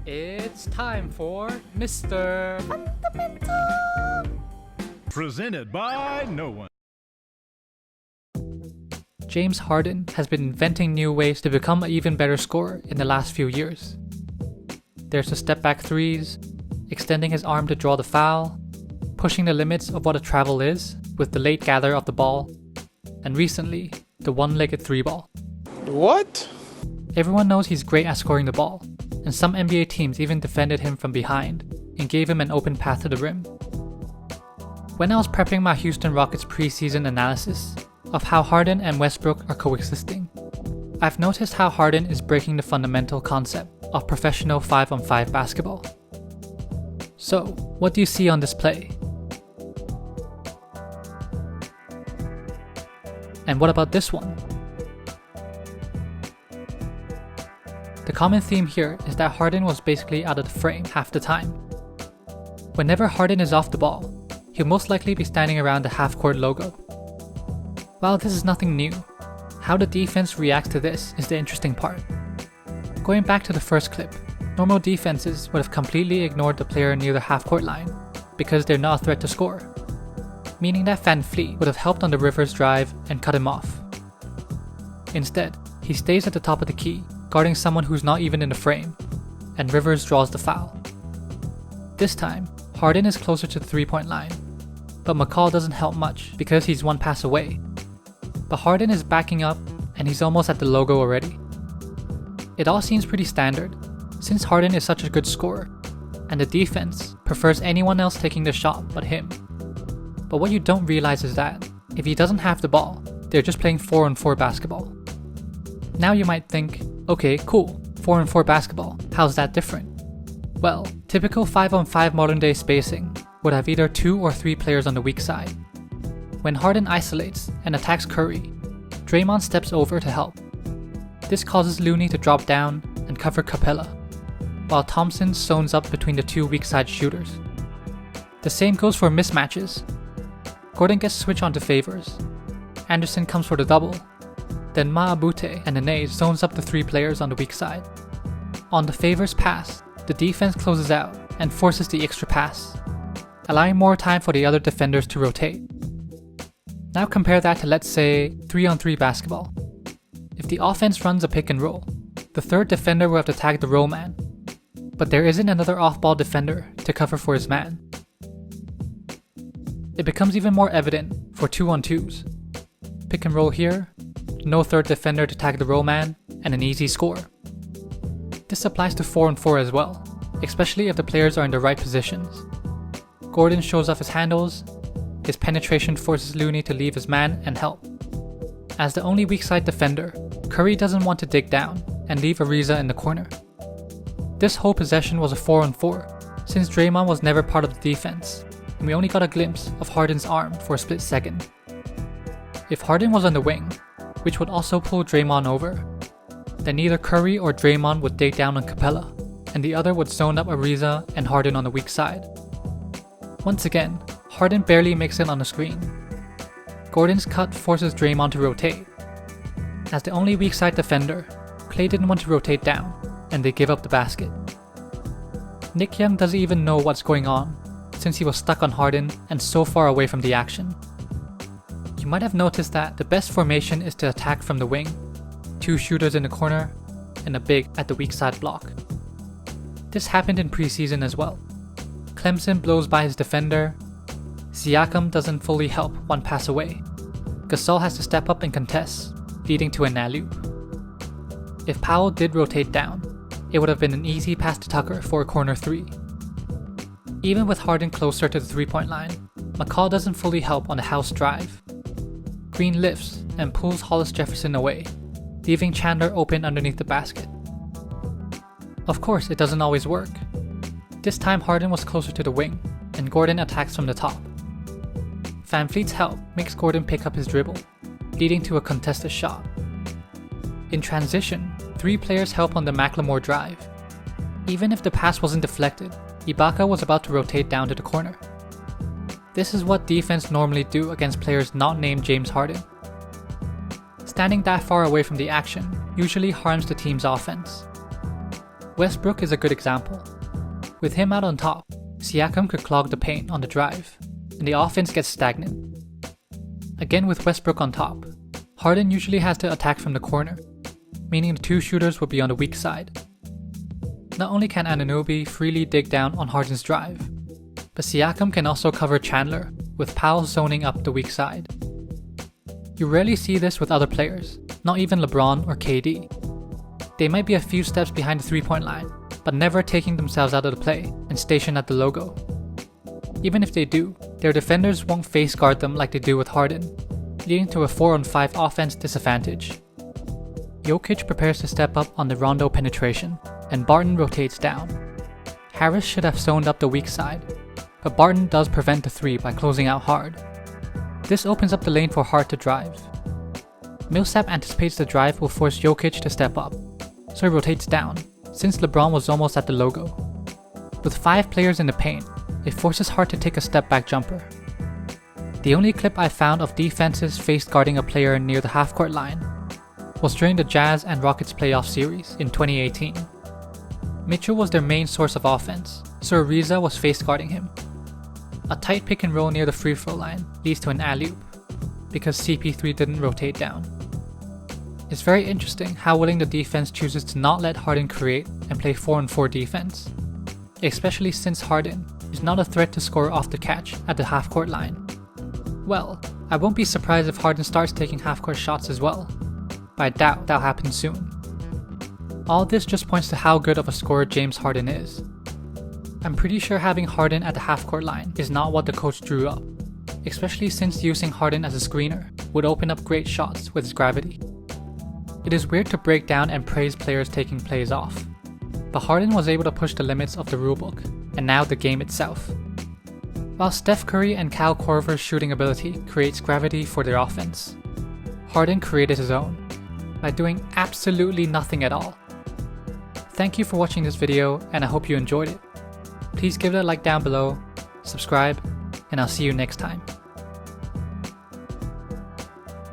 It's time for Mr. Fundamental! Presented by no one. James Harden has been inventing new ways to become an even better scorer in the last few years. There's the step back threes, extending his arm to draw the foul, pushing the limits of what a travel is with the late gather of the ball, and recently, the one-legged three ball. What? Everyone knows he's great at scoring the ball, and some NBA teams even defended him from behind and gave him an open path to the rim. When I was prepping my Houston Rockets preseason analysis of how Harden and Westbrook are coexisting, I've noticed how Harden is breaking the fundamental concept of professional 5-on-5 basketball. So, what do you see on display? And what about this one? The common theme here is that Harden was basically out of the frame half the time. Whenever Harden is off the ball, he'll most likely be standing around the half-court logo. While this is nothing new, how the defense reacts to this is the interesting part. Going back to the first clip, normal defenses would have completely ignored the player near the half-court line because they're not a threat to score, meaning that Van Fleet would have helped on the Rivers drive and cut him off. Instead, he stays at the top of the key, guarding someone who's not even in the frame, and Rivers draws the foul. This time, Harden is closer to the three-point line, but McCall doesn't help much because he's one pass away. But Harden is backing up and he's almost at the logo already. It all seems pretty standard, since Harden is such a good scorer, and the defense prefers anyone else taking the shot but him. But what you don't realize is that, if he doesn't have the ball, they're just playing 4-on-4 basketball. Now you might think, okay, cool, 4-on-4 basketball, how's that different? Well, typical 5-on-5 modern day spacing would have either 2 or 3 players on the weak side. When Harden isolates and attacks Curry, Draymond steps over to help. This causes Looney to drop down and cover Capella, while Thompson zones up between the 2 weak side shooters. The same goes for mismatches. Gordon gets switched onto Favors, Anderson comes for the double, then Maabute and Nene zones up the 3 players on the weak side. On the Favors pass, the defense closes out and forces the extra pass, allowing more time for the other defenders to rotate. Now compare that to, let's say, 3-on-3 basketball. If the offense runs a pick and roll, the third defender will have to tag the roll man, but there isn't another off-ball defender to cover for his man. It becomes even more evident for 2-on-2s. Pick and roll here, no third defender to tag the roll man, and an easy score. This applies to 4-on-4 as well, especially if the players are in the right positions. Gordon shows off his handles, his penetration forces Looney to leave his man and help. As the only weak side defender, Curry doesn't want to dig down and leave Ariza in the corner. This whole possession was a 4-on-4, since Draymond was never part of the defense, and we only got a glimpse of Harden's arm for a split second. If Harden was on the wing, which would also pull Draymond over, then neither Curry or Draymond would dig down on Capella, and the other would zone up Ariza and Harden on the weak side. Once again, Harden barely makes it on the screen. Gordon's cut forces Draymond to rotate. As the only weak side defender, Klay didn't want to rotate down, and they give up the basket. Nick Young doesn't even know what's going on, since he was stuck on Harden and so far away from the action. You might have noticed that the best formation is to attack from the wing, 2 shooters in the corner, and a big at the weak side block. This happened in preseason as well. Clemson blows by his defender, Siakam doesn't fully help one pass away, Gasol has to step up and contest, leading to an alley-oop. If Powell did rotate down, it would have been an easy pass to Tucker for a corner 3. Even with Harden closer to the 3-point line, McCall doesn't fully help on the house drive. Green lifts and pulls Hollis Jefferson away, leaving Chandler open underneath the basket. Of course, it doesn't always work. This time Harden was closer to the wing, and Gordon attacks from the top. Van Fleet's help makes Gordon pick up his dribble, leading to a contested shot. In transition, 3 players help on the McLemore drive. Even if the pass wasn't deflected, Ibaka was about to rotate down to the corner. This is what defense normally do against players not named James Harden. Standing that far away from the action usually harms the team's offense. Westbrook is a good example. With him out on top, Siakam could clog the paint on the drive, and the offense gets stagnant. Again with Westbrook on top, Harden usually has to attack from the corner, meaning the two shooters would be on the weak side. Not only can Anunoby freely dig down on Harden's drive, but Siakam can also cover Chandler, with Powell zoning up the weak side. You rarely see this with other players, not even LeBron or KD. They might be a few steps behind the 3-point line, but never taking themselves out of the play and stationed at the logo. Even if they do, their defenders won't face guard them like they do with Harden, leading to a 4-on-5 offense disadvantage. Jokic prepares to step up on the Rondo penetration, and Barton rotates down. Harris should have zoned up the weak side, but Barton does prevent the 3 by closing out hard. This opens up the lane for Hart to drive. Millsap anticipates the drive will force Jokic to step up, so he rotates down, since LeBron was almost at the logo. With 5 players in the paint, it forces Hart to take a step back jumper. The only clip I found of defenses face guarding a player near the half-court line was during the Jazz and Rockets playoff series in 2018. Mitchell was their main source of offense, so Ariza was face guarding him. A tight pick and roll near the free throw line leads to an alley-oop, because CP3 didn't rotate down. It's very interesting how willing the defense chooses to not let Harden create and play 4-on-4 defense, especially since Harden is not a threat to score off the catch at the half-court line. Well, I won't be surprised if Harden starts taking half-court shots as well, but I doubt that'll happen soon. All this just points to how good of a scorer James Harden is. I'm pretty sure having Harden at the half-court line is not what the coach drew up, especially since using Harden as a screener would open up great shots with his gravity. It is weird to break down and praise players taking plays off, but Harden was able to push the limits of the rulebook, and now the game itself. While Steph Curry and Kyle Korver's shooting ability creates gravity for their offense, Harden created his own by doing absolutely nothing at all. Thank you for watching this video, and I hope you enjoyed it. Please give it a like down below, subscribe, and I'll see you next time.